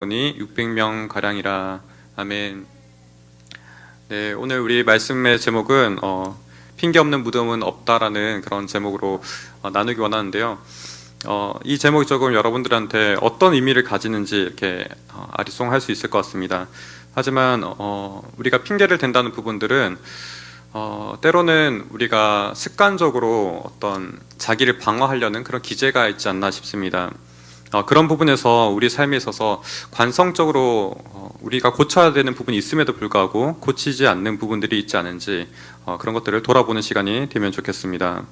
이 600명 가량이라. 아멘. 네, 오늘 우리 말씀의 제목은 핑계 없는 무덤은 없다라는 그런 제목으로 나누기 원하는데요. 이 제목이 조금 여러분들한테 어떤 의미를 가지는지 이렇게 아리송할 수 있을 것 같습니다. 하지만 우리가 핑계를 댄다는 부분들은 때로는 우리가 습관적으로 어떤 자기를 방어하려는 그런 기제가 있지 않나 싶습니다. 그런 부분에서 우리 삶에 있어서 관성적으로 우리가 고쳐야 되는 부분이 있음에도 불구하고 고치지 않는 부분들이 있지 않은지 그런 것들을 돌아보는 시간이 되면 좋겠습니다.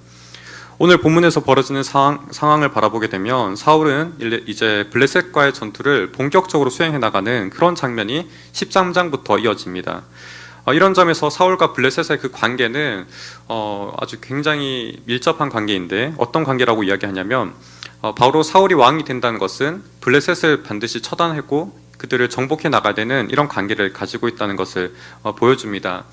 오늘 본문에서 벌어지는 상황을 바라보게 되면 사울은 이제 블레셋과의 전투를 본격적으로 수행해 나가는 그런 장면이 13장부터 이어집니다. 이런 점에서 사울과 블레셋의 그 관계는 아주 굉장히 밀접한 관계인데, 어떤 관계라고 이야기하냐면 바로 사울이 왕이 된다는 것은 블레셋을 반드시 처단하고 그들을 정복해 나가야 되는 이런 관계를 가지고 있다는 것을 보여줍니다.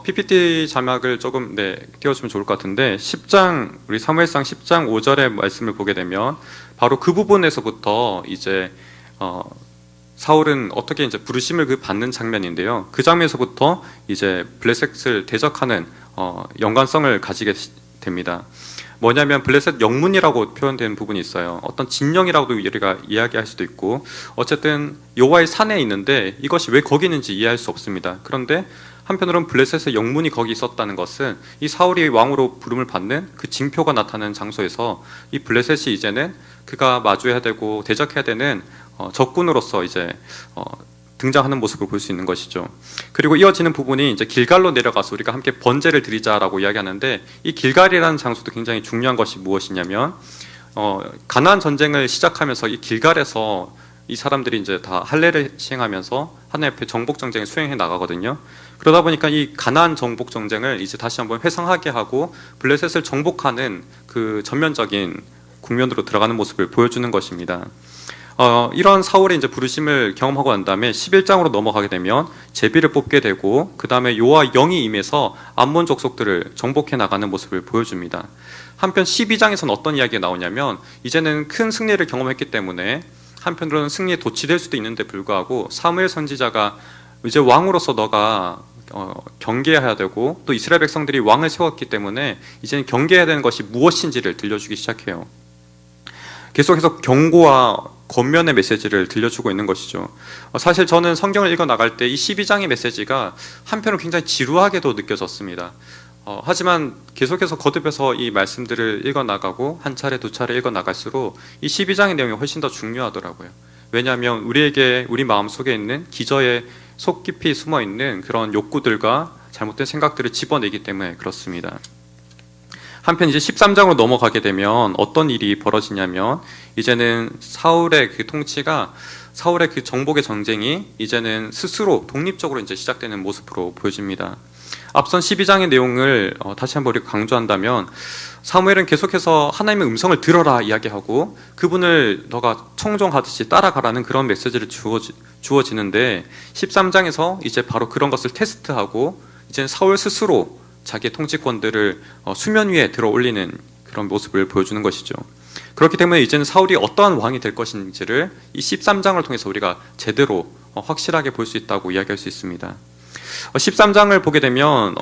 PPT 자막을 조금 띄워주면 좋을 것 같은데, 10장, 우리 사무엘상 10장 5절의 말씀을 보게 되면 바로 그 부분에서부터 이제 사울은 어떻게 이제 부르심을 받는 장면인데요. 그 장면에서부터 이제 블레셋을 대적하는 연관성을 가지게 됩니다. 뭐냐면 블레셋 영문이라고 표현된 부분이 있어요. 어떤 진영이라고도 우리가 이야기할 수도 있고, 어쨌든 여호와의 산에 있는데 이것이 왜 거기 있는지 이해할 수 없습니다. 그런데 한편으로는 블레셋의 영문이 거기 있었다는 것은 이 사울이 왕으로 부름을 받는 그 징표가 나타나는 장소에서 이 블레셋이 이제는 그가 마주해야 되고 대적해야 되는 적군으로서 이제 등장하는 모습을 볼 수 있는 것이죠. 그리고 이어지는 부분이 이제 길갈로 내려가서 우리가 함께 번제를 드리자라고 이야기하는데, 이 길갈이라는 장소도 굉장히 중요한 것이 무엇이냐면 가나안 전쟁을 시작하면서 이 길갈에서 이 사람들이 이제 다 할례를 시행하면서 하나님 앞에 정복 전쟁을 수행해 나가거든요. 그러다 보니까 이 가나안 정복 전쟁을 이제 다시 한번 회상하게 하고 블레셋을 정복하는 그 전면적인 국면으로 들어가는 모습을 보여주는 것입니다. 이런 사울의 이제 부르심을 경험하고 난 다음에 11장으로 넘어가게 되면 제비를 뽑게 되고, 그 다음에 여호와 영이 임해서 암몬 족속들을 정복해 나가는 모습을 보여줍니다. 한편 12장에서는 어떤 이야기가 나오냐면, 이제는 큰 승리를 경험했기 때문에 한편으로는 승리에 도취될 수도 있는데 불구하고 사무엘 선지자가 이제 왕으로서 너가 경계해야 되고, 또 이스라엘 백성들이 왕을 세웠기 때문에 이제는 경계해야 되는 것이 무엇인지를 들려주기 시작해요. 계속해서 경고와 권면의 메시지를 들려주고 있는 것이죠. 사실 저는 성경을 읽어 나갈 때 이 12장의 메시지가 한편으로 굉장히 지루하게도 느껴졌습니다. 하지만 계속해서 거듭해서 이 말씀들을 읽어 나가고 한 차례 두 차례 읽어 나갈수록 이 12장의 내용이 훨씬 더 중요하더라고요. 왜냐하면 우리에게 우리 마음속에 있는 기저에 속 깊이 숨어 있는 그런 욕구들과 잘못된 생각들을 집어내기 때문에 그렇습니다. 한편 이제 13장으로 넘어가게 되면 어떤 일이 벌어지냐면, 이제는 사울의 그 통치가, 사울의 그 정복의 전쟁이 이제는 스스로 독립적으로 이제 시작되는 모습으로 보여집니다. 앞선 12장의 내용을 다시 한번 우리가 강조한다면, 사무엘은 계속해서 하나님의 음성을 들어라 이야기하고 그분을 너가 청종하듯이 따라가라는 그런 메시지를 주어지는데, 13장에서 이제 바로 그런 것을 테스트하고 이제는 사울 스스로 자기의 통치권들을 수면 위에 들어 올리는 그런 모습을 보여주는 것이죠. 그렇기 때문에 이제는 사울이 어떠한 왕이 될 것인지를 이 13장을 통해서 우리가 제대로 확실하게 볼 수 있다고 이야기할 수 있습니다. 13장을 보게 되면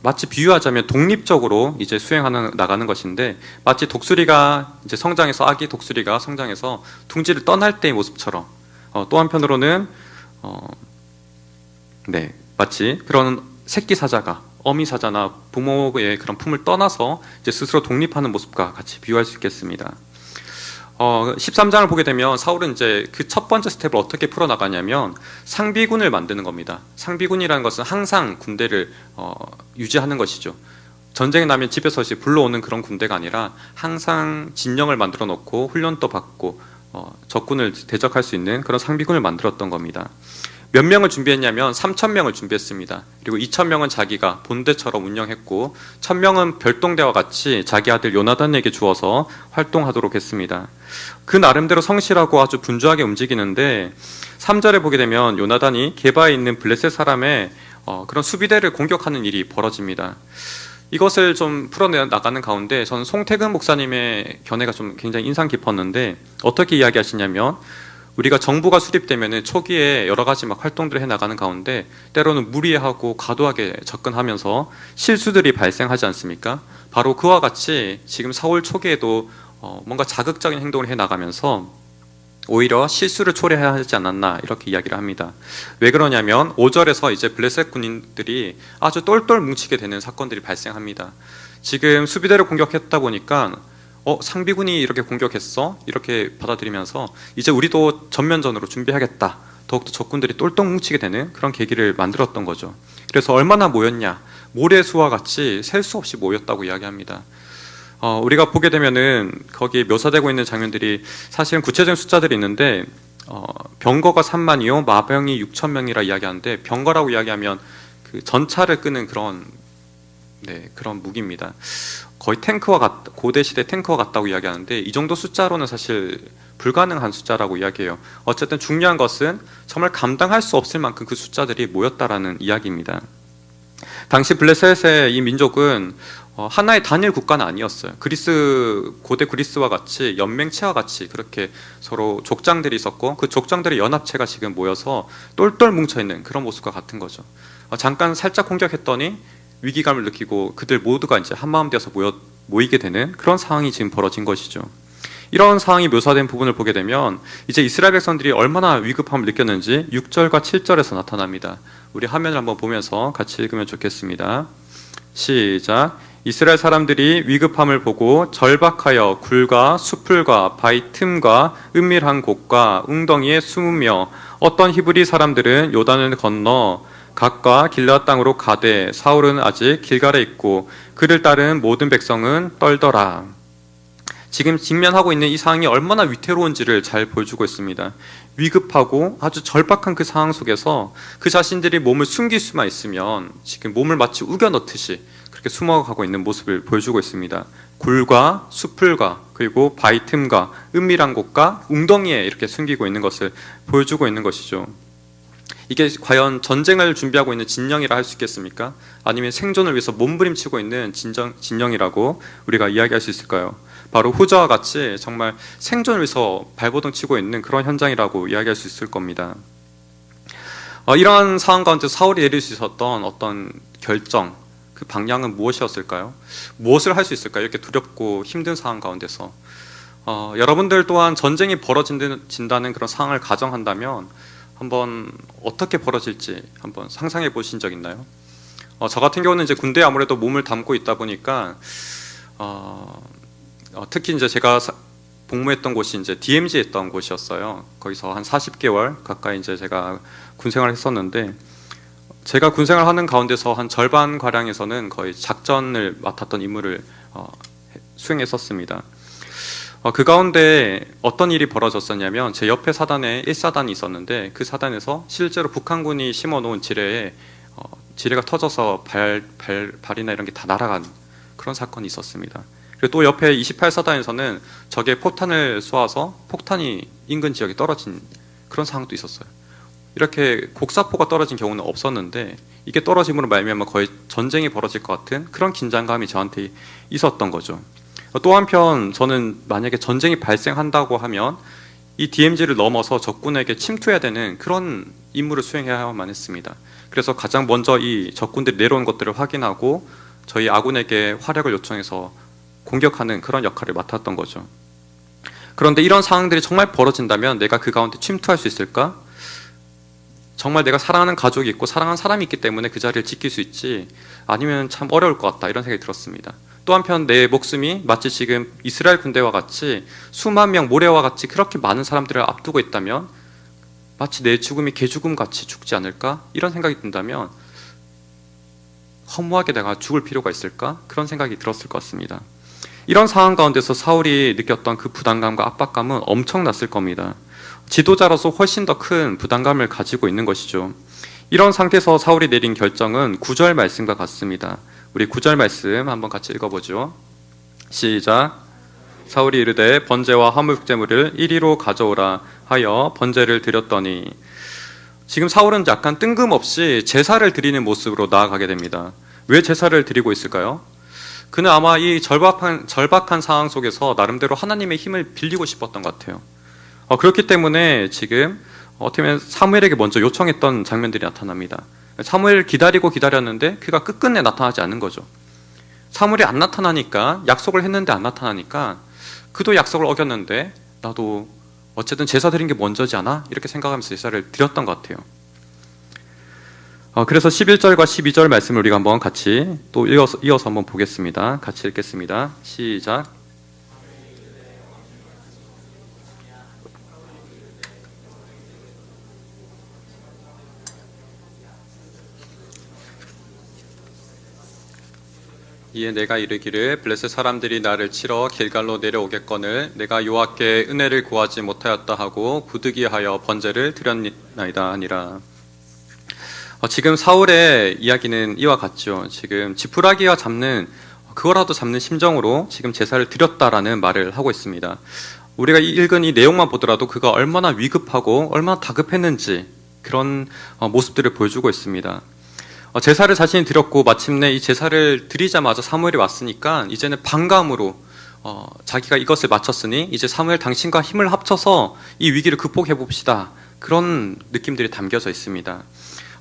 마치 비유하자면 독립적으로 이제 수행하는 나가는 것인데, 마치 독수리가 이제 성장해서, 아기 독수리가 성장해서 둥지를 떠날 때의 모습처럼, 또 한편으로는 마치 그런 새끼 사자가 어미 사자나 부모의 그런 품을 떠나서 이제 스스로 독립하는 모습과 같이 비유할 수 있겠습니다. 13장을 보게 되면 사울은 이제 그 첫 번째 스텝을 어떻게 풀어나가냐면 상비군을 만드는 겁니다. 상비군이라는 것은 항상 군대를 유지하는 것이죠. 전쟁이 나면 집에서 불러오는 그런 군대가 아니라 항상 진영을 만들어 놓고 훈련도 받고 적군을 대적할 수 있는 그런 상비군을 만들었던 겁니다. 몇 명을 준비했냐면 3,000명을 준비했습니다. 그리고 2,000명은 자기가 본대처럼 운영했고 1,000명은 별동대와 같이 자기 아들 요나단에게 주어서 활동하도록 했습니다. 그 나름대로 성실하고 아주 분주하게 움직이는데, 3절에 보게 되면 요나단이 게바에 있는 블레셋 사람의 그런 수비대를 공격하는 일이 벌어집니다. 이것을 좀 풀어나가는 가운데 저는 송태근 목사님의 견해가 좀 굉장히 인상 깊었는데, 어떻게 이야기하시냐면 우리가 정부가 수립되면은 초기에 여러 가지 막 활동들을 해 나가는 가운데 때로는 무리하고 과도하게 접근하면서 실수들이 발생하지 않습니까? 바로 그와 같이 지금 사울 초기에도 뭔가 자극적인 행동을 해 나가면서 오히려 실수를 초래해야 하지 않았나 이렇게 이야기를 합니다. 왜 그러냐면 5절에서 이제 블레셋 군인들이 아주 똘똘 뭉치게 되는 사건들이 발생합니다. 지금 수비대를 공격했다 보니까 상비군이 이렇게 공격했어? 이렇게 받아들이면서 이제 우리도 전면전으로 준비하겠다. 더욱더 적군들이 똘똘 뭉치게 되는 그런 계기를 만들었던 거죠. 그래서 얼마나 모였냐? 모래수와 같이 셀 수 없이 모였다고 이야기합니다. 우리가 보게 되면은 거기에 묘사되고 있는 장면들이 사실은 구체적인 숫자들이 있는데 병거가 3만이요 마병이 6천 명이라 이야기하는데 병거라고 이야기하면 그 전차를 끄는 그런 무기입니다. 거의 고대 시대 탱크와 같다고 이야기하는데 이 정도 숫자로는 사실 불가능한 숫자라고 이야기해요. 어쨌든 중요한 것은 정말 감당할 수 없을 만큼 그 숫자들이 모였다라는 이야기입니다. 당시 블레셋의 이 민족은 하나의 단일 국가는 아니었어요. 고대 그리스와 같이 연맹체와 같이 그렇게 서로 족장들이 있었고 그 족장들의 연합체가 지금 모여서 똘똘 뭉쳐있는 그런 모습과 같은 거죠. 잠깐 살짝 공격했더니 위기감을 느끼고 그들 모두가 이제 한마음 되어서 모이게 되는 그런 상황이 지금 벌어진 것이죠. 이런 상황이 묘사된 부분을 보게 되면 이제 이스라엘 백성들이 얼마나 위급함을 느꼈는지 6절과 7절에서 나타납니다. 우리 화면을 한번 보면서 같이 읽으면 좋겠습니다. 시작. 이스라엘 사람들이 위급함을 보고 절박하여 굴과 수풀과 바위 틈과 은밀한 곳과 웅덩이에 숨으며 어떤 히브리 사람들은 요단을 건너 각과 길앗 땅으로 가되 사울은 아직 길갈에 있고 그를 따른 모든 백성은 떨더라. 지금 직면하고 있는 이 상황이 얼마나 위태로운지를 잘 보여주고 있습니다. 위급하고 아주 절박한 그 상황 속에서 그 자신들이 몸을 숨길 수만 있으면 지금 몸을 마치 우겨 넣듯이 그렇게 숨어가고 있는 모습을 보여주고 있습니다. 굴과 수풀과 그리고 바위 틈과 은밀한 곳과 웅덩이에 이렇게 숨기고 있는 것을 보여주고 있는 것이죠. 이게 과연 전쟁을 준비하고 있는 진영이라 할 수 있겠습니까? 아니면 생존을 위해서 몸부림치고 있는 진영이라고 우리가 이야기할 수 있을까요? 바로 후저와 같이 정말 생존을 위해서 발버둥 치고 있는 그런 현장이라고 이야기할 수 있을 겁니다. 이러한 상황 가운데 사울이 내릴 수 있었던 어떤 결정, 그 방향은 무엇이었을까요? 무엇을 할 수 있을까요? 이렇게 두렵고 힘든 상황 가운데서 여러분들 또한 전쟁이 벌어진다는 그런 상황을 가정한다면 한번 어떻게 벌어질지 한번 상상해 보신 적 있나요? 저 같은 경우는 이제 군대에 아무래도 몸을 담고 있다 보니까 특히 이제 제가 복무했던 곳이 이제 DMZ에 있던 곳이었어요. 거기서 한 40개월 가까이 이제 제가 군 생활을 했었는데 제가 군 생활을 하는 가운데서 한 절반 가량에서는 거의 작전을 맡았던 임무를 수행했었습니다. 그 가운데 어떤 일이 벌어졌었냐면 제 옆에 사단에 1사단이 있었는데 그 사단에서 실제로 북한군이 심어놓은 지뢰가 터져서 발이나 이런 게 다 날아간 그런 사건이 있었습니다. 그리고 또 옆에 28사단에서는 적의 포탄을 쏘아서 폭탄이 인근 지역에 떨어진 그런 상황도 있었어요. 이렇게 곡사포가 떨어진 경우는 없었는데 이게 떨어짐으로 말미암아 거의 전쟁이 벌어질 것 같은 그런 긴장감이 저한테 있었던 거죠. 또 한편 저는 만약에 전쟁이 발생한다고 하면 이 DMZ를 넘어서 적군에게 침투해야 되는 그런 임무를 수행해야만 했습니다. 그래서 가장 먼저 이 적군들이 내려온 것들을 확인하고 저희 아군에게 화력을 요청해서 공격하는 그런 역할을 맡았던 거죠. 그런데 이런 상황들이 정말 벌어진다면 내가 그 가운데 침투할 수 있을까? 정말 내가 사랑하는 가족이 있고 사랑하는 사람이 있기 때문에 그 자리를 지킬 수 있지 아니면 참 어려울 것 같다 이런 생각이 들었습니다. 또 한편 내 목숨이 마치 지금 이스라엘 군대와 같이 수만 명 모래와 같이 그렇게 많은 사람들을 앞두고 있다면 마치 내 죽음이 개죽음 같이 죽지 않을까? 이런 생각이 든다면 허무하게 내가 죽을 필요가 있을까? 그런 생각이 들었을 것 같습니다. 이런 상황 가운데서 사울이 느꼈던 그 부담감과 압박감은 엄청났을 겁니다. 지도자로서 훨씬 더 큰 부담감을 가지고 있는 것이죠. 이런 상태에서 사울이 내린 결정은 9절 말씀과 같습니다. 우리 9절 말씀 한번 같이 읽어보죠. 시작. 사울이 이르되 번제와 화목제물을 이리로 가져오라 하여 번제를 드렸더니 지금 사울은 약간 뜬금없이 제사를 드리는 모습으로 나아가게 됩니다. 왜 제사를 드리고 있을까요? 그는 아마 이 절박한 상황 속에서 나름대로 하나님의 힘을 빌리고 싶었던 것 같아요. 그렇기 때문에 지금 어떻게 보면 사무엘에게 먼저 요청했던 장면들이 나타납니다. 사무엘을 기다렸는데 그가 끝끝내 나타나지 않는 거죠. 사무엘이 안 나타나니까, 약속을 했는데 안 나타나니까 그도 약속을 어겼는데 나도 어쨌든 제사 드린 게 먼저지 않아? 이렇게 생각하면서 제사를 드렸던 것 같아요. 그래서 11절과 12절 말씀을 우리가 한번 같이 또 이어서 한번 보겠습니다. 같이 읽겠습니다. 시작. 이에 내가 이르기를 블레셋 사람들이 나를 치러 길갈로 내려오겠거늘 내가 여호와께 은혜를 구하지 못하였다 하고 부득이하여 번제를 드렸나이다 하니라. 지금 사울의 이야기는 이와 같죠. 지금 지푸라기와 잡는, 그거라도 잡는 심정으로 지금 제사를 드렸다라는 말을 하고 있습니다. 우리가 읽은 이 내용만 보더라도 그가 얼마나 위급하고 얼마나 다급했는지 그런 모습들을 보여주고 있습니다. 제사를 자신이 드렸고 마침내 이 제사를 드리자마자 사무엘이 왔으니까 이제는 반감으로 자기가 이것을 마쳤으니 이제 사무엘 당신과 힘을 합쳐서 이 위기를 극복해 봅시다. 그런 느낌들이 담겨져 있습니다.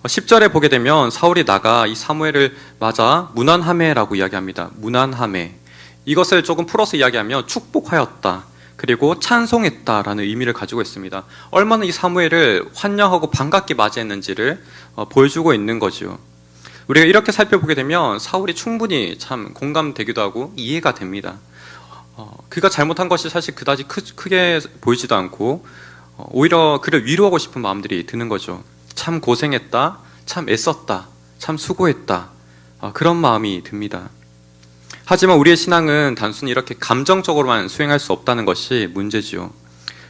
10절에 보게 되면 사울이 나가 이 사무엘을 맞아 무난하매라고 이야기합니다. 무난하매. 이것을 조금 풀어서 이야기하면 축복하였다. 그리고 찬송했다라는 의미를 가지고 있습니다. 얼마나 이 사무엘을 환영하고 반갑게 맞이했는지를 보여주고 있는 거죠. 우리가 이렇게 살펴보게 되면 사울이 충분히 참 공감되기도 하고 이해가 됩니다. 그가 잘못한 것이 사실 그다지 크게 보이지도 않고 오히려 그를 위로하고 싶은 마음들이 드는 거죠. 참 고생했다, 참 애썼다, 참 수고했다, 그런 마음이 듭니다. 하지만 우리의 신앙은 단순히 이렇게 감정적으로만 수행할 수 없다는 것이 문제지요.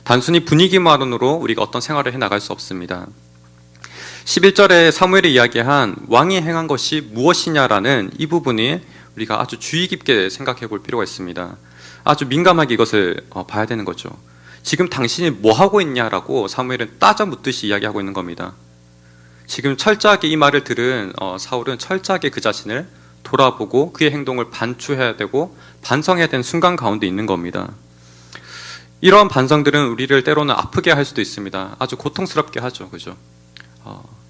단순히 분위기만으로 우리가 어떤 생활을 해나갈 수 없습니다. 11절에 사무엘이 이야기한 왕이 행한 것이 무엇이냐라는 이 부분이 우리가 아주 주의 깊게 생각해 볼 필요가 있습니다. 아주 민감하게 이것을 봐야 되는 거죠. 지금 당신이 뭐 하고 있냐라고 사무엘은 따져 묻듯이 이야기하고 있는 겁니다. 지금 철저하게 이 말을 들은 사울은 철저하게 그 자신을 돌아보고 그의 행동을 반추해야 되고 반성해야 되는 순간 가운데 있는 겁니다. 이러한 반성들은 우리를 때로는 아프게 할 수도 있습니다. 아주 고통스럽게 하죠. 그죠?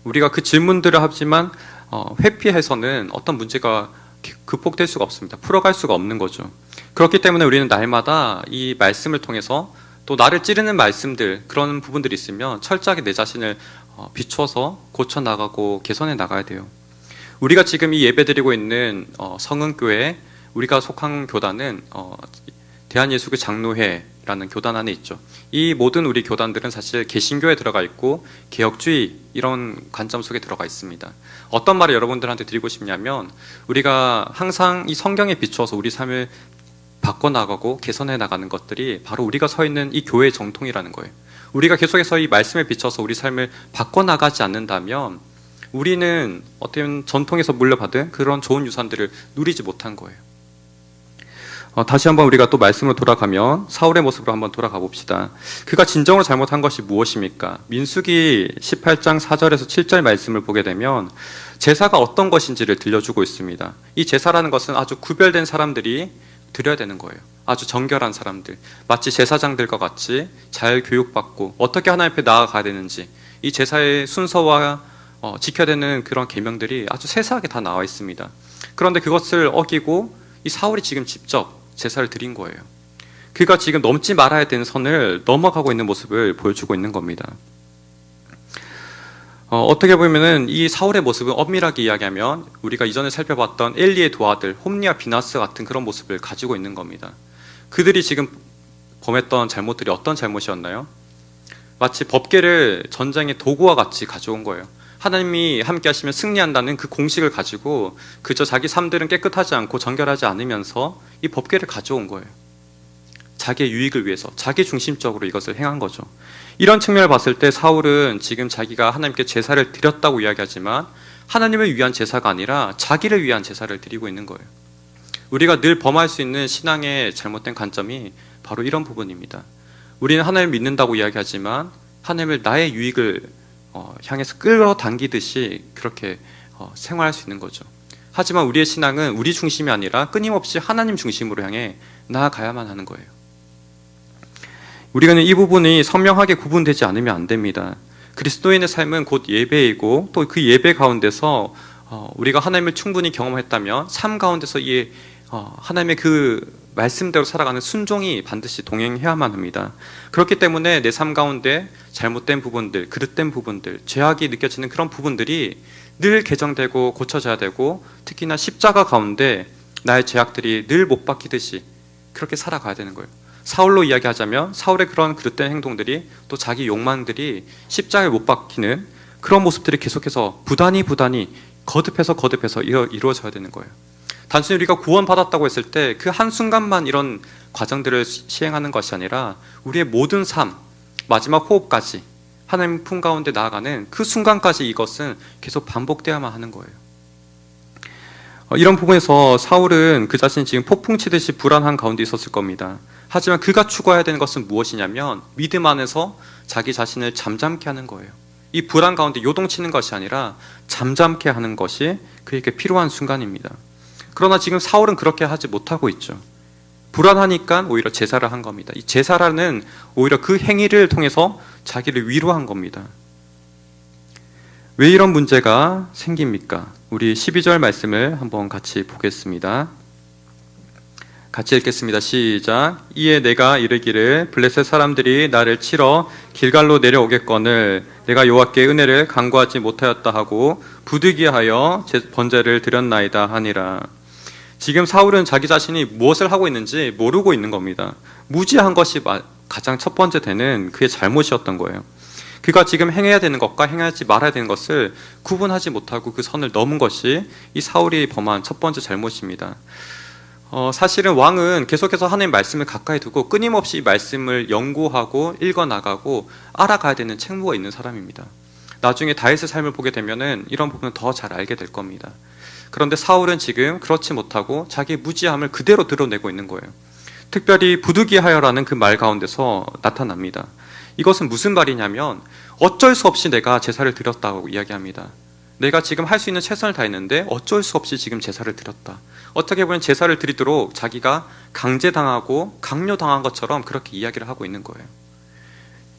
우리가 그 질문들을 하지만 회피해서는 어떤 문제가 극복될 수가 없습니다. 풀어갈 수가 없는 거죠. 그렇기 때문에 우리는 날마다 이 말씀을 통해서 또 나를 찌르는 말씀들, 그런 부분들이 있으면 철저하게 내 자신을 비춰서 고쳐나가고 개선해 나가야 돼요. 우리가 지금 이 예배드리고 있는 성은교회, 우리가 속한 교단은 대한예수교 장로회라는 교단 안에 있죠. 이 모든 우리 교단들은 사실 개신교에 들어가 있고 개혁주의 이런 관점 속에 들어가 있습니다. 어떤 말을 여러분들한테 드리고 싶냐면 우리가 항상 이 성경에 비추어서 우리 삶을 바꿔나가고 개선해 나가는 것들이 바로 우리가 서 있는 이 교회의 정통이라는 거예요. 우리가 계속해서 이 말씀에 비춰서 우리 삶을 바꿔나가지 않는다면 우리는 어떻게 보면 전통에서 물려받은 그런 좋은 유산들을 누리지 못한 거예요. 다시 한번 우리가 또 말씀으로 돌아가면 사울의 모습으로 한번 돌아가 봅시다. 그가 진정으로 잘못한 것이 무엇입니까? 민수기 18장 4절에서 7절 말씀을 보게 되면 제사가 어떤 것인지를 들려주고 있습니다. 이 제사라는 것은 아주 구별된 사람들이 드려야 되는 거예요. 아주 정결한 사람들, 마치 제사장들과 같이 잘 교육받고 어떻게 하나님 앞에 나아가야 되는지 이 제사의 순서와 지켜야 되는 그런 계명들이 아주 세세하게 다 나와 있습니다. 그런데 그것을 어기고 이 사울이 지금 직접 제사를 드린 거예요. 그가 지금 넘지 말아야 되는 선을 넘어가고 있는 모습을 보여주고 있는 겁니다. 어떻게 보면은 이 사울의 모습은 엄밀하게 이야기하면 우리가 이전에 살펴봤던 엘리의 두 아들 홈리와 비나스 같은 그런 모습을 가지고 있는 겁니다. 그들이 지금 범했던 잘못들이 어떤 잘못이었나요? 마치 법궤를 전쟁의 도구와 같이 가져온 거예요. 하나님이 함께 하시면 승리한다는 그 공식을 가지고 그저 자기 삶들은 깨끗하지 않고 정결하지 않으면서 이 법궤를 가져온 거예요. 자기의 유익을 위해서 자기 중심적으로 이것을 행한 거죠. 이런 측면을 봤을 때 사울은 지금 자기가 하나님께 제사를 드렸다고 이야기하지만 하나님을 위한 제사가 아니라 자기를 위한 제사를 드리고 있는 거예요. 우리가 늘 범할 수 있는 신앙의 잘못된 관점이 바로 이런 부분입니다. 우리는 하나님을 믿는다고 이야기하지만 하나님을 나의 유익을 향해서 끌어당기듯이 그렇게 생활할 수 있는 거죠. 하지만 우리의 신앙은 우리 중심이 아니라 끊임없이 하나님 중심으로 향해 나아가야만 하는 거예요. 우리는 이 부분이 선명하게 구분되지 않으면 안 됩니다. 그리스도인의 삶은 곧 예배이고 또 그 예배 가운데서 우리가 하나님을 충분히 경험했다면 삶 가운데서 이 하나님의 그 말씀대로 살아가는 순종이 반드시 동행해야만 합니다. 그렇기 때문에 내 삶 가운데 잘못된 부분들, 그릇된 부분들, 죄악이 느껴지는 그런 부분들이 늘 개정되고 고쳐져야 되고, 특히나 십자가 가운데 나의 죄악들이 늘 못 박히듯이 그렇게 살아가야 되는 거예요. 사울로 이야기하자면 사울의 그런 그릇된 행동들이, 또 자기 욕망들이 십자가에 못 박히는 그런 모습들이 계속해서 부단히 거듭해서 이루어져야 되는 거예요. 단순히 우리가 구원받았다고 했을 때 그 한순간만 이런 과정들을 시행하는 것이 아니라 우리의 모든 삶, 마지막 호흡까지 하나님 품 가운데 나아가는 그 순간까지 이것은 계속 반복되어야만 하는 거예요. 이런 부분에서 사울은 그 자신이 지금 폭풍 치듯이 불안한 가운데 있었을 겁니다. 하지만 그가 추구해야 되는 것은 무엇이냐면 믿음 안에서 자기 자신을 잠잠케 하는 거예요. 이 불안 가운데 요동치는 것이 아니라 잠잠케 하는 것이 그에게 필요한 순간입니다. 그러나 지금 사울은 그렇게 하지 못하고 있죠. 불안하니까 오히려 제사를 한 겁니다. 이 제사라는 오히려 그 행위를 통해서 자기를 위로한 겁니다. 왜 이런 문제가 생깁니까? 우리 12절 말씀을 한번 같이 보겠습니다. 같이 읽겠습니다. 시작. 이에 내가 이르기를 블레셋 사람들이 나를 치러 길갈로 내려오겠거늘 내가 여호와께 은혜를 간구하지 못하였다 하고 부득이하여 번제를 드렸나이다 하니라. 지금 사울은 자기 자신이 무엇을 하고 있는지 모르고 있는 겁니다. 무지한 것이 가장 첫 번째 되는 그의 잘못이었던 거예요. 그가 지금 행해야 되는 것과 행하지 말아야 되는 것을 구분하지 못하고 그 선을 넘은 것이 이 사울이 범한 첫 번째 잘못입니다. 사실은 왕은 계속해서 하나님의 말씀을 가까이 두고 끊임없이 이 말씀을 연구하고 읽어나가고 알아가야 되는 책무가 있는 사람입니다. 나중에 다윗의 삶을 보게 되면은 이런 부분을 더 잘 알게 될 겁니다. 그런데 사울은 지금 그렇지 못하고 자기의 무지함을 그대로 드러내고 있는 거예요. 특별히 부득이하여라는 그 말 가운데서 나타납니다. 이것은 무슨 말이냐면 어쩔 수 없이 내가 제사를 드렸다고 이야기합니다. 내가 지금 할 수 있는 최선을 다했는데 어쩔 수 없이 지금 제사를 드렸다. 어떻게 보면 제사를 드리도록 자기가 강제당하고 강요당한 것처럼 그렇게 이야기를 하고 있는 거예요.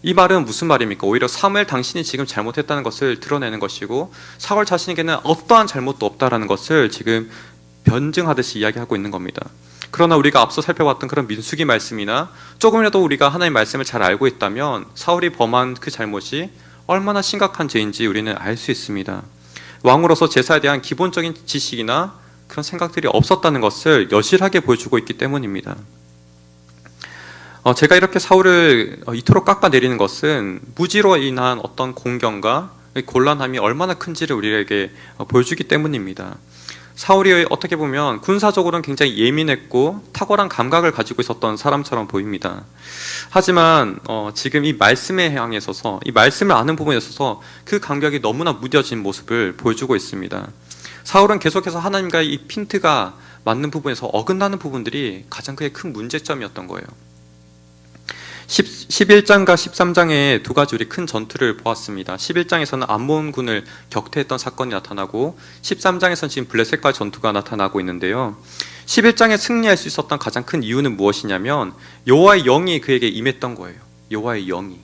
이 말은 무슨 말입니까? 오히려 사무엘 당신이 지금 잘못했다는 것을 드러내는 것이고 사울 자신에게는 어떠한 잘못도 없다라는 것을 지금 변증하듯이 이야기하고 있는 겁니다. 그러나 우리가 앞서 살펴봤던 그런 민수기 말씀이나 조금이라도 우리가 하나님의 말씀을 잘 알고 있다면 사울이 범한 그 잘못이 얼마나 심각한 죄인지 우리는 알 수 있습니다. 왕으로서 제사에 대한 기본적인 지식이나 그런 생각들이 없었다는 것을 여실하게 보여주고 있기 때문입니다. 제가 이렇게 사울을 이토록 깎아내리는 것은 무지로 인한 어떤 공경과 곤란함이 얼마나 큰지를 우리에게 보여주기 때문입니다. 사울이 어떻게 보면 군사적으로는 굉장히 예민했고 탁월한 감각을 가지고 있었던 사람처럼 보입니다. 하지만 지금 이 말씀에 향해 있어서, 이 말씀을 아는 부분에 있어서 그 감각이 너무나 무뎌진 모습을 보여주고 있습니다. 사울은 계속해서 하나님과의 이 핀트가 맞는 부분에서 어긋나는 부분들이 가장 그의 큰 문제점이었던 거예요. 11장과 13장에 두 가지 우리 큰 전투를 보았습니다. 11장에서는 암몬군을 격퇴했던 사건이 나타나고 13장에서는 지금 블레셋과의 전투가 나타나고 있는데요. 11장에 승리할 수 있었던 가장 큰 이유는 무엇이냐면 여호와의 영이 그에게 임했던 거예요. 여호와의 영이.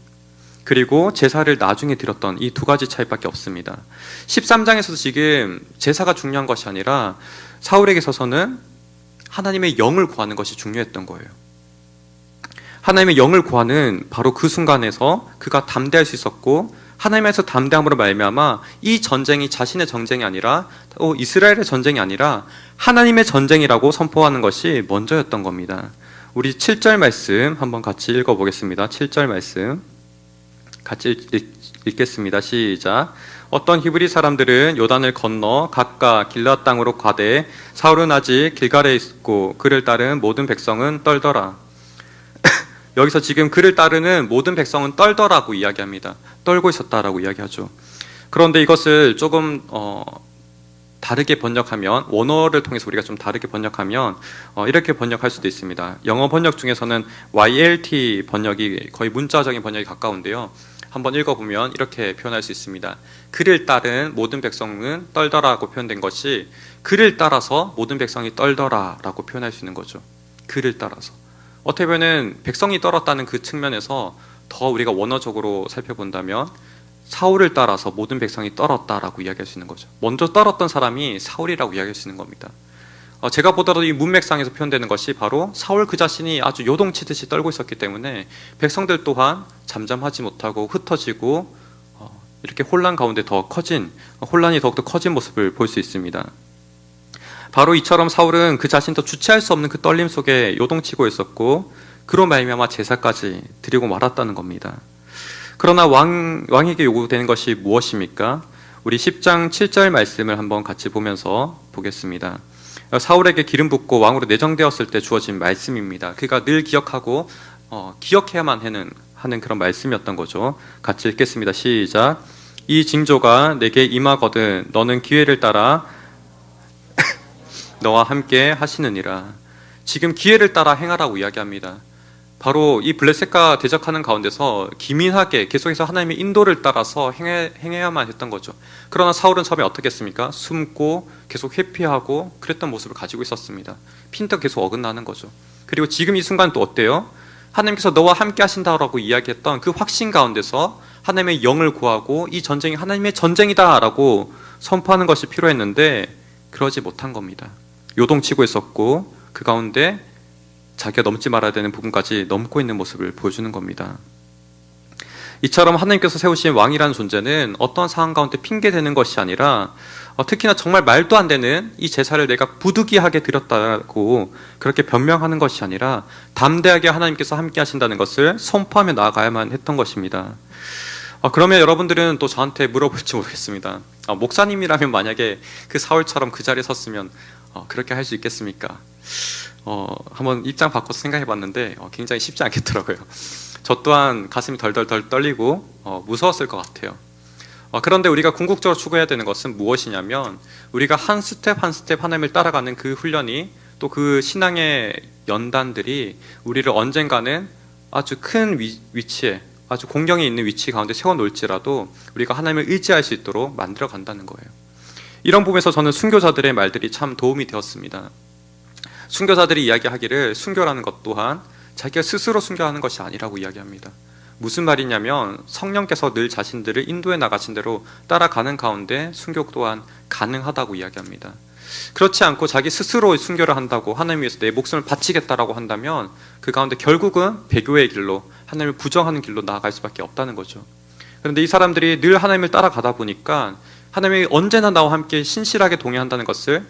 그리고 제사를 나중에 드렸던 이 두 가지 차이밖에 없습니다. 13장에서도 지금 제사가 중요한 것이 아니라 사울에게 있어서는 하나님의 영을 구하는 것이 중요했던 거예요. 하나님의 영을 구하는 바로 그 순간에서 그가 담대할 수 있었고, 하나님에서 담대함으로 말미암아 이 전쟁이 자신의 전쟁이 아니라 이스라엘의 전쟁이 아니라 하나님의 전쟁이라고 선포하는 것이 먼저였던 겁니다. 우리 7절 말씀 한번 같이 읽어보겠습니다. 7절 말씀 같이 읽겠습니다. 시작. 어떤 히브리 사람들은 요단을 건너 각각 길앗 땅으로 가되 사울은 아직 길갈에 있고 그를 따른 모든 백성은 떨더라. 여기서 지금 그를 따르는 모든 백성은 떨더라고 이야기합니다. 떨고 있었다라고 이야기하죠. 그런데 이것을 조금 다르게 번역하면, 원어를 통해서 우리가 좀 다르게 번역하면 이렇게 번역할 수도 있습니다. 영어 번역 중에서는 YLT 번역이 거의 문자적인 번역이 가까운데요. 한번 읽어보면 이렇게 표현할 수 있습니다. 그를 따른 모든 백성은 떨더라고 표현된 것이 그를 따라서 모든 백성이 떨더라라고 표현할 수 있는 거죠. 그를 따라서. 어떻게 보면 백성이 떨었다는 그 측면에서 더 우리가 원어적으로 살펴본다면 사울을 따라서 모든 백성이 떨었다라고 이야기할 수 있는 거죠. 먼저 떨었던 사람이 사울이라고 이야기할 수 있는 겁니다. 제가 보더라도 이 문맥상에서 표현되는 것이 바로 사울 그 자신이 아주 요동치듯이 떨고 있었기 때문에 백성들 또한 잠잠하지 못하고 흩어지고 이렇게 혼란 가운데 혼란이 더욱더 커진 모습을 볼 수 있습니다. 바로 이처럼 사울은 그 자신도 주체할 수 없는 그 떨림 속에 요동치고 있었고 그로 말미암아 제사까지 드리고 말았다는 겁니다. 그러나 왕에게 요구되는 것이 무엇입니까? 우리 10장 7절 말씀을 한번 같이 보면서 보겠습니다. 사울에게 기름 붓고 왕으로 내정되었을 때 주어진 말씀입니다. 그가 늘 기억하고 기억해야만 하는 그런 말씀이었던 거죠. 같이 읽겠습니다. 시작. 이 징조가 내게 임하거든 너는 기회를 따라 너와 함께 하시느니라. 지금 기회를 따라 행하라고 이야기합니다. 바로 이 블레셋과 대적하는 가운데서 기민하게 계속해서 하나님의 인도를 따라서 행해야만 했던 거죠. 그러나 사울은 처음에 어떻게 했습니까? 숨고 계속 회피하고 그랬던 모습을 가지고 있었습니다. 핀도 계속 어긋나는 거죠. 그리고 지금 이 순간 또 어때요? 하나님께서 너와 함께 하신다라고 이야기했던 그 확신 가운데서 하나님의 영을 구하고 이 전쟁이 하나님의 전쟁이다라고 선포하는 것이 필요했는데 그러지 못한 겁니다. 요동치고 있었고 그 가운데 자기가 넘지 말아야 되는 부분까지 넘고 있는 모습을 보여주는 겁니다. 이처럼 하나님께서 세우신 왕이라는 존재는 어떤 상황 가운데 핑계대는 것이 아니라 특히나 정말 말도 안 되는 이 제사를 내가 부득이하게 드렸다고 그렇게 변명하는 것이 아니라 담대하게 하나님께서 함께 하신다는 것을 선포하며 나아가야만 했던 것입니다. 그러면 여러분들은 또 저한테 물어볼지 모르겠습니다. 목사님이라면 만약에 그 사울처럼 그 자리에 섰으면 그렇게 할 수 있겠습니까? 한번 입장 바꿔서 생각해 봤는데 굉장히 쉽지 않겠더라고요. 저 또한 가슴이 덜덜덜 떨리고 무서웠을 것 같아요. 그런데 우리가 궁극적으로 추구해야 되는 것은 무엇이냐면 우리가 한 스텝 한 스텝 하나님을 따라가는 그 훈련이 또 그 신앙의 연단들이 우리를 언젠가는 아주 큰 위치에 아주 공경이 있는 위치 가운데 세워놓을지라도 우리가 하나님을 의지할 수 있도록 만들어 간다는 거예요. 이런 부분에서 저는 순교자들의 말들이 참 도움이 되었습니다. 순교자들이 이야기하기를 순교라는 것 또한 자기가 스스로 순교하는 것이 아니라고 이야기합니다. 무슨 말이냐면 성령께서 늘 자신들을 인도해 나가신 대로 따라가는 가운데 순교 또한 가능하다고 이야기합니다. 그렇지 않고 자기 스스로 순교를 한다고 하나님 위해서 내 목숨을 바치겠다라고 한다면 그 가운데 결국은 배교의 길로 하나님을 부정하는 길로 나아갈 수밖에 없다는 거죠. 그런데 이 사람들이 늘 하나님을 따라가다 보니까 하나님이 언제나 나와 함께 신실하게 동행한다는 것을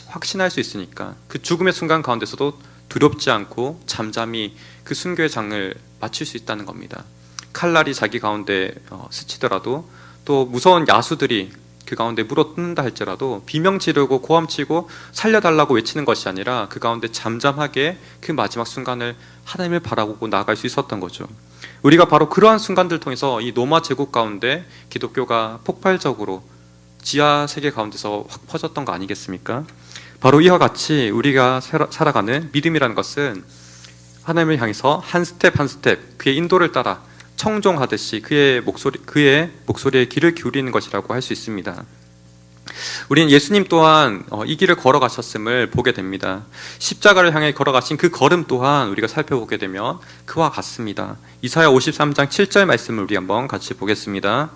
확신할 수 있으니까 그 죽음의 순간 가운데서도 두렵지 않고 잠잠히 그 순교의 장을 마칠 수 있다는 겁니다. 칼날이 자기 가운데 스치더라도 또 무서운 야수들이 그 가운데 물어뜯는다 할지라도 비명 지르고 고함치고 살려달라고 외치는 것이 아니라 그 가운데 잠잠하게 그 마지막 순간을 하나님을 바라보고 나아갈 수 있었던 거죠. 우리가 바로 그러한 순간들을 통해서 이 로마 제국 가운데 기독교가 폭발적으로 지하 세계 가운데서 확 퍼졌던 거 아니겠습니까? 바로 이와 같이 우리가 살아가는 믿음이라는 것은 하나님을 향해서 한 스텝 한 스텝 그의 인도를 따라 청종하듯이 그의 목소리에 귀를 기울이는 것이라고 할 수 있습니다. 우리는 예수님 또한 이 길을 걸어가셨음을 보게 됩니다. 십자가를 향해 걸어가신 그 걸음 또한 우리가 살펴보게 되면 그와 같습니다. 이사야 53장 7절 말씀을 우리 한번 같이 보겠습니다.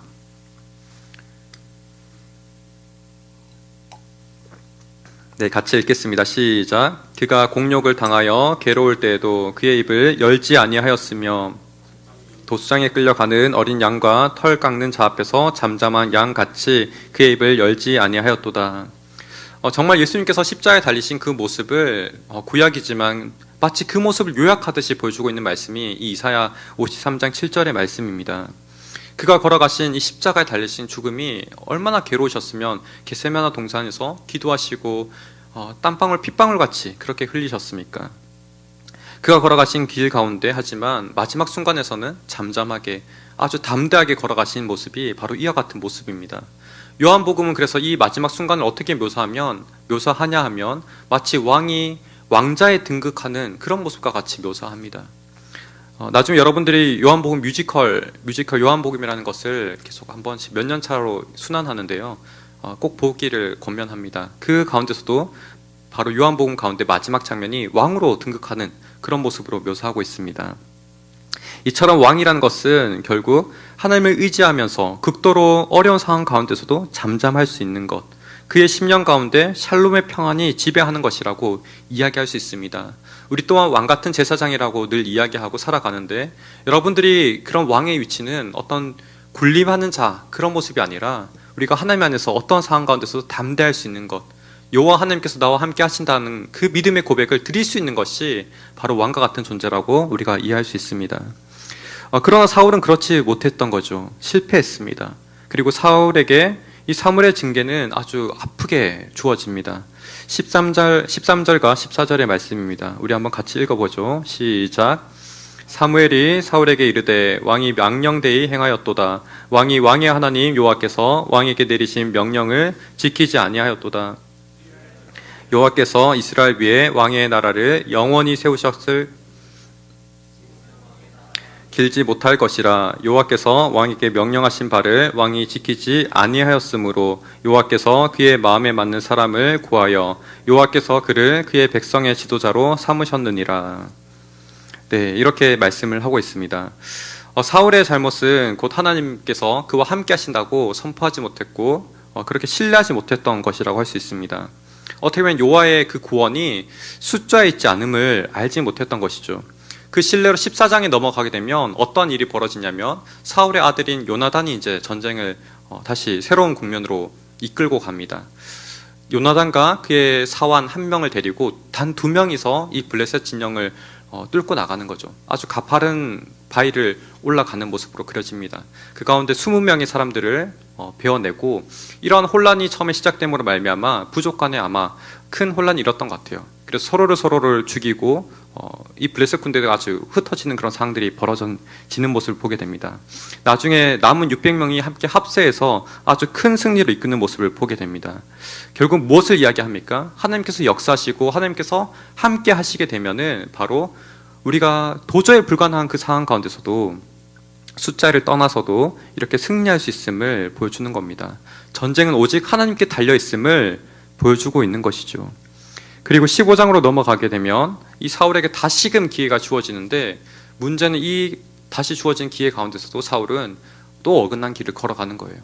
네, 같이 읽겠습니다. 시작. 그가 공욕을 당하여 괴로울 때에도 그의 입을 열지 아니하였으며 도수장에 끌려가는 어린 양과 털 깎는 자 앞에서 잠잠한 양같이 그의 입을 열지 아니하였도다. 정말 예수님께서 십자가에 달리신 그 모습을 구약이지만 마치 그 모습을 요약하듯이 보여주고 있는 말씀이 이 이사야 53장 7절의 말씀입니다. 그가 걸어가신 이 십자가에 달리신 죽음이 얼마나 괴로우셨으면 겟세마네 동산에서 기도하시고 땀방울 핏방울 같이 그렇게 흘리셨습니까? 그가 걸어가신 길 가운데 하지만 마지막 순간에서는 잠잠하게 아주 담대하게 걸어가신 모습이 바로 이와 같은 모습입니다. 요한복음은 그래서 이 마지막 순간을 어떻게 묘사하냐 하면 마치 왕이 왕자에 등극하는 그런 모습과 같이 묘사합니다. 나중에 여러분들이 요한복음 뮤지컬 요한복음이라는 것을 계속 한 번씩 몇 년 차로 순환하는데요. 꼭 보기를 권면합니다. 그 가운데서도 바로 요한복음 가운데 마지막 장면이 왕으로 등극하는 그런 모습으로 묘사하고 있습니다. 이처럼 왕이라는 것은 결국 하나님을 의지하면서 극도로 어려운 상황 가운데서도 잠잠할 수 있는 것, 그의 심령 가운데 샬롬의 평안이 지배하는 것이라고 이야기할 수 있습니다. 우리 또한 왕 같은 제사장이라고 늘 이야기하고 살아가는데, 여러분들이 그런 왕의 위치는 어떤 군림하는 자 그런 모습이 아니라 우리가 하나님 안에서 어떤 상황 가운데서도 담대할 수 있는 것, 여호와 하나님께서 나와 함께 하신다는 그 믿음의 고백을 드릴 수 있는 것이 바로 왕과 같은 존재라고 우리가 이해할 수 있습니다. 그러나 사울은 그렇지 못했던 거죠. 실패했습니다. 그리고 사울에게 이 사무엘의 징계는 아주 아프게 주어집니다. 13절과 14절의 말씀입니다. 우리 한번 같이 읽어보죠. 시작. 사무엘이 사울에게 이르되 왕이 망령되이 행하였도다. 왕이 왕의 하나님 여호와께서 왕에게 내리신 명령을 지키지 아니하였도다. 여호와께서 이스라엘 위에 왕의 나라를 영원히 세우셨을 길지 못할 것이라. 여호와께서 왕에게 명령하신 바를 왕이 지키지 아니하였으므로 여호와께서 그의 마음에 맞는 사람을 구하여 여호와께서 그를 그의 백성의 지도자로 삼으셨느니라. 네, 이렇게 말씀을 하고 있습니다. 사울의 잘못은 곧 하나님께서 그와 함께 하신다고 선포하지 못했고 그렇게 신뢰하지 못했던 것이라고 할 수 있습니다. 어떻게 보면 여호와의 그 구원이 숫자에 있지 않음을 알지 못했던 것이죠. 그 신뢰로 14장에 넘어가게 되면 어떤 일이 벌어지냐면 사울의 아들인 요나단이 이제 전쟁을 다시 새로운 국면으로 이끌고 갑니다. 요나단과 그의 사환 한 명을 데리고 단 2명이서 이 블레셋 진영을 뚫고 나가는 거죠. 아주 가파른 바위를 올라가는 모습으로 그려집니다. 그 가운데 20명의 사람들을 베어내고, 이러한 혼란이 처음에 시작됨으로 말미암아 부족 간에 아마 큰 혼란이 일었던 것 같아요. 그래서 서로를 죽이고 이 블레셋 군대가 아주 흩어지는 그런 상황들이 벌어지는 모습을 보게 됩니다. 나중에 남은 600명이 함께 합세해서 아주 큰 승리를 이끄는 모습을 보게 됩니다. 결국 무엇을 이야기합니까? 하나님께서 역사하시고 하나님께서 함께 하시게 되면은 바로 우리가 도저히 불가능한 그 상황 가운데서도 숫자를 떠나서도 이렇게 승리할 수 있음을 보여주는 겁니다. 전쟁은 오직 하나님께 달려있음을 보여주고 있는 것이죠. 그리고 15장으로 넘어가게 되면 이 사울에게 다시금 기회가 주어지는데, 문제는 이 다시 주어진 기회 가운데서도 사울은 또 어긋난 길을 걸어가는 거예요.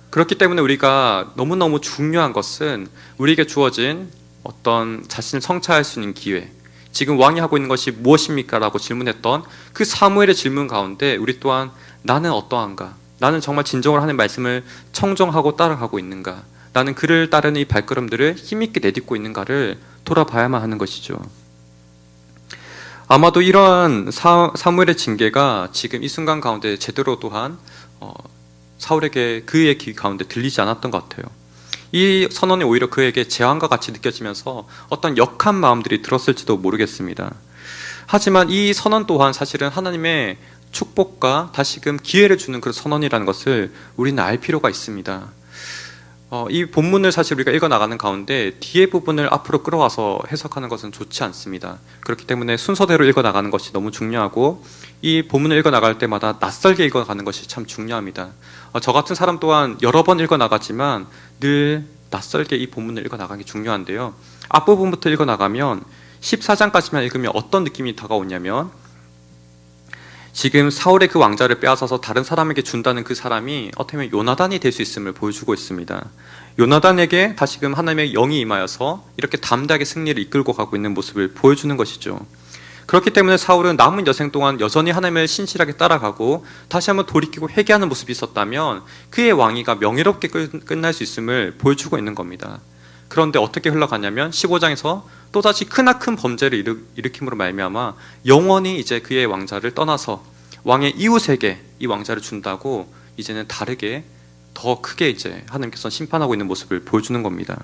그렇기 때문에 우리가 너무너무 중요한 것은 우리에게 주어진 어떤 자신을 성찰할 수 있는 기회, 지금 왕이 하고 있는 것이 무엇입니까? 라고 질문했던 그 사무엘의 질문 가운데 우리 또한 나는 어떠한가? 나는 정말 진정으로 하는 말씀을 청정하고 따라가고 있는가? 나는 그를 따르는 이 발걸음들을 힘있게 내딛고 있는가를 돌아봐야만 하는 것이죠. 아마도 이러한 사무엘의 징계가 지금 이 순간 가운데 제대로 또한 사울에게 그의 귀 가운데 들리지 않았던 것 같아요. 이 선언이 오히려 그에게 재앙과 같이 느껴지면서 어떤 역한 마음들이 들었을지도 모르겠습니다. 하지만 이 선언 또한 사실은 하나님의 축복과 다시금 기회를 주는 그런 선언이라는 것을 우리는 알 필요가 있습니다. 이 본문을 사실 우리가 읽어나가는 가운데 뒤에 부분을 앞으로 끌어와서 해석하는 것은 좋지 않습니다. 그렇기 때문에 순서대로 읽어나가는 것이 너무 중요하고, 이 본문을 읽어나갈 때마다 낯설게 읽어가는 것이 참 중요합니다. 저 같은 사람 또한 여러 번 읽어나가지만 늘 낯설게 이 본문을 읽어나가는 게 중요한데요. 앞부분부터 읽어나가면 14장까지만 읽으면 어떤 느낌이 다가오냐면, 지금 사울의 그 왕자를 빼앗아서 다른 사람에게 준다는 그 사람이 어떻게 보면 요나단이 될 수 있음을 보여주고 있습니다. 요나단에게 다시금 하나님의 영이 임하여서 이렇게 담대하게 승리를 이끌고 가고 있는 모습을 보여주는 것이죠. 그렇기 때문에 사울은 남은 여생 동안 여전히 하나님을 신실하게 따라가고 다시 한번 돌이키고 회개하는 모습이 있었다면 그의 왕위가 명예롭게 끝날 수 있음을 보여주고 있는 겁니다. 그런데 어떻게 흘러가냐면 15장에서 또다시 크나큰 범죄를 일으킴으로 말미암아 영원히 이제 그의 왕자를 떠나서 왕의 이웃에게 이 왕자를 준다고 이제는 다르게 더 크게 이제 하나님께서 심판하고 있는 모습을 보여주는 겁니다.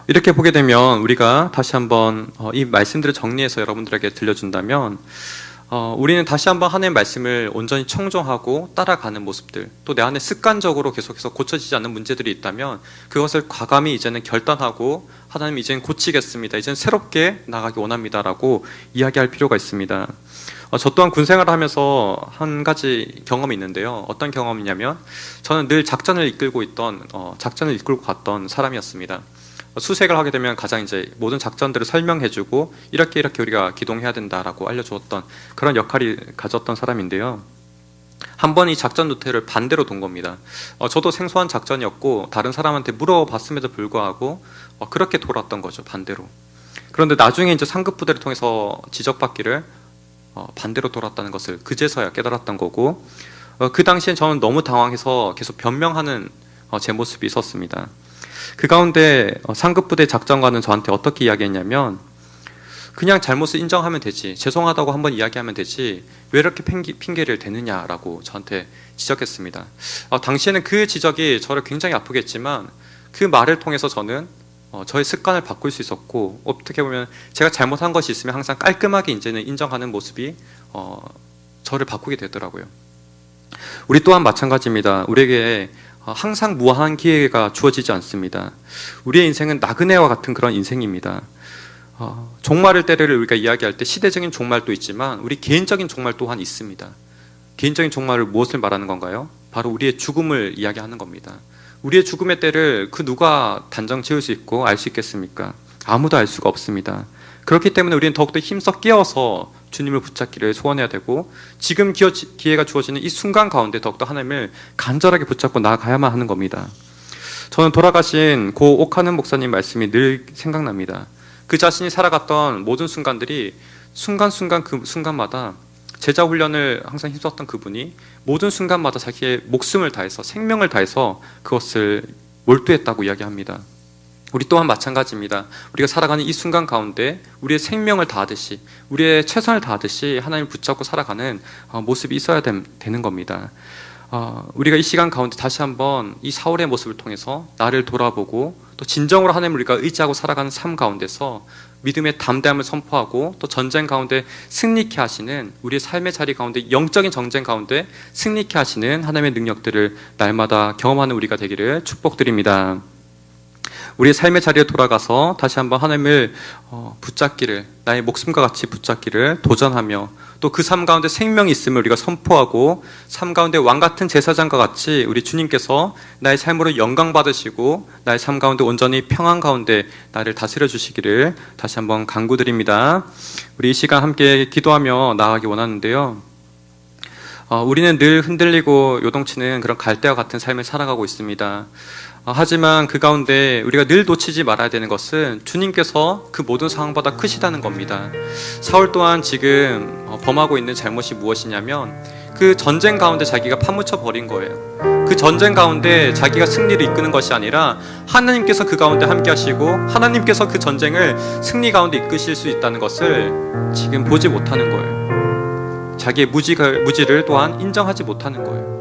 이렇게 보게 되면 우리가 다시 한번 이 말씀들을 정리해서 여러분들에게 들려준다면 우리는 다시 한번 하나님의 말씀을 온전히 청종하고 따라가는 모습들, 또 내 안에 습관적으로 계속해서 고쳐지지 않는 문제들이 있다면 그것을 과감히 이제는 결단하고 하나님 이제는 고치겠습니다, 이제는 새롭게 나가기 원합니다 라고 이야기할 필요가 있습니다. 저 또한 군생활을 하면서 한 가지 경험이 있는데요. 어떤 경험이냐면 저는 늘 작전을 이끌고 갔던 사람이었습니다. 수색을 하게 되면 가장 이제 모든 작전들을 설명해주고 이렇게 우리가 기동해야 된다라고 알려주었던 그런 역할이 가졌던 사람인데요. 한 번 이 작전 루트를 반대로 돈 겁니다. 저도 생소한 작전이었고 다른 사람한테 물어봤음에도 불구하고 그렇게 돌았던 거죠, 반대로. 그런데 나중에 이제 상급 부대를 통해서 지적받기를 반대로 돌았다는 것을 그제서야 깨달았던 거고, 그 당시엔 저는 너무 당황해서 계속 변명하는 제 모습이 있었습니다. 그 가운데 상급 부대 작전관은 저한테 어떻게 이야기했냐면, 그냥 잘못을 인정하면 되지, 죄송하다고 한번 이야기하면 되지 왜 이렇게 핑계를 대느냐라고 저한테 지적했습니다. 당시에는 그 지적이 저를 굉장히 아프게 했지만 그 말을 통해서 저는 저의 습관을 바꿀 수 있었고, 어떻게 보면 제가 잘못한 것이 있으면 항상 깔끔하게 이제는 인정하는 모습이 저를 바꾸게 되더라고요. 우리 또한 마찬가지입니다. 우리에게 항상 무한한 기회가 주어지지 않습니다. 우리의 인생은 나그네와 같은 그런 인생입니다. 종말을 때를 우리가 이야기할 때 시대적인 종말도 있지만 우리 개인적인 종말 또한 있습니다. 개인적인 종말을 무엇을 말하는 건가요? 바로 우리의 죽음을 이야기하는 겁니다. 우리의 죽음의 때를 그 누가 단정 지을 수 있고 알 수 있겠습니까? 아무도 알 수가 없습니다. 그렇기 때문에 우리는 더욱더 힘써 깨어서 주님을 붙잡기를 소원해야 되고, 지금 기회가 주어지는 이 순간 가운데 더욱더 하나님을 간절하게 붙잡고 나아가야만 하는 겁니다. 저는 돌아가신 고 옥하는 목사님 말씀이 늘 생각납니다. 그 자신이 살아갔던 모든 순간들이 순간순간 그 순간마다 제자 훈련을 항상 힘썼던 그분이 모든 순간마다 자기의 목숨을 다해서 생명을 다해서 그것을 몰두했다고 이야기합니다. 우리 또한 마찬가지입니다. 우리가 살아가는 이 순간 가운데 우리의 생명을 다하듯이, 우리의 최선을 다하듯이 하나님을 붙잡고 살아가는 모습이 있어야 되는 겁니다. 우리가 이 시간 가운데 다시 한번 이 사울의 모습을 통해서 나를 돌아보고 또 진정으로 하나님을 우리가 의지하고 살아가는 삶 가운데서 믿음의 담대함을 선포하고 또 전쟁 가운데 승리케 하시는, 우리의 삶의 자리 가운데 영적인 정쟁 가운데 승리케 하시는 하나님의 능력들을 날마다 경험하는 우리가 되기를 축복드립니다. 우리의 삶의 자리에 돌아가서 다시 한번 하나님을 붙잡기를, 나의 목숨과 같이 붙잡기를 도전하며 또 그 삶 가운데 생명이 있음을 우리가 선포하고, 삶 가운데 왕같은 제사장과 같이 우리 주님께서 나의 삶으로 영광 받으시고 나의 삶 가운데 온전히 평안 가운데 나를 다스려 주시기를 다시 한번 간구드립니다. 우리 이 시간 함께 기도하며 나아가기 원하는데요, 우리는 늘 흔들리고 요동치는 그런 갈대와 같은 삶을 살아가고 있습니다. 하지만 그 가운데 우리가 늘 놓치지 말아야 되는 것은 주님께서 그 모든 상황보다 크시다는 겁니다. 사울 또한 지금 범하고 있는 잘못이 무엇이냐면 그 전쟁 가운데 자기가 파묻혀 버린 거예요. 그 전쟁 가운데 자기가 승리를 이끄는 것이 아니라 하나님께서 그 가운데 함께 하시고 하나님께서 그 전쟁을 승리 가운데 이끄실 수 있다는 것을 지금 보지 못하는 거예요. 자기의 무지를 또한 인정하지 못하는 거예요.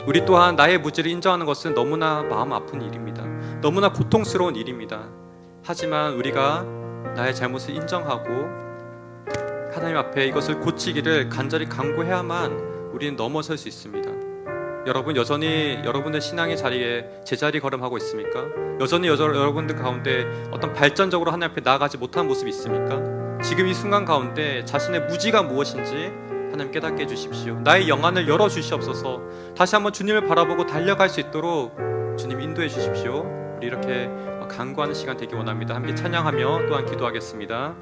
우리 또한 나의 무지를 인정하는 것은 너무나 마음 아픈 일입니다. 너무나 고통스러운 일입니다. 하지만 우리가 나의 잘못을 인정하고 하나님 앞에 이것을 고치기를 간절히 간구해야만 우리는 넘어설 수 있습니다. 여러분, 여전히 여러분의 신앙의 자리에 제자리 걸음하고 있습니까? 여전히 여러분들 가운데 어떤 발전적으로 하나님 앞에 나아가지 못한 모습이 있습니까? 지금 이 순간 가운데 자신의 무지가 무엇인지 하나님 깨닫게 해주십시오. 나의 영안을 열어주시옵소서. 다시 한번 주님을 바라보고 달려갈 수 있도록 주님 인도해 주십시오. 우리 이렇게 간구하는 시간 되기 원합니다. 함께 찬양하며 또한 기도하겠습니다.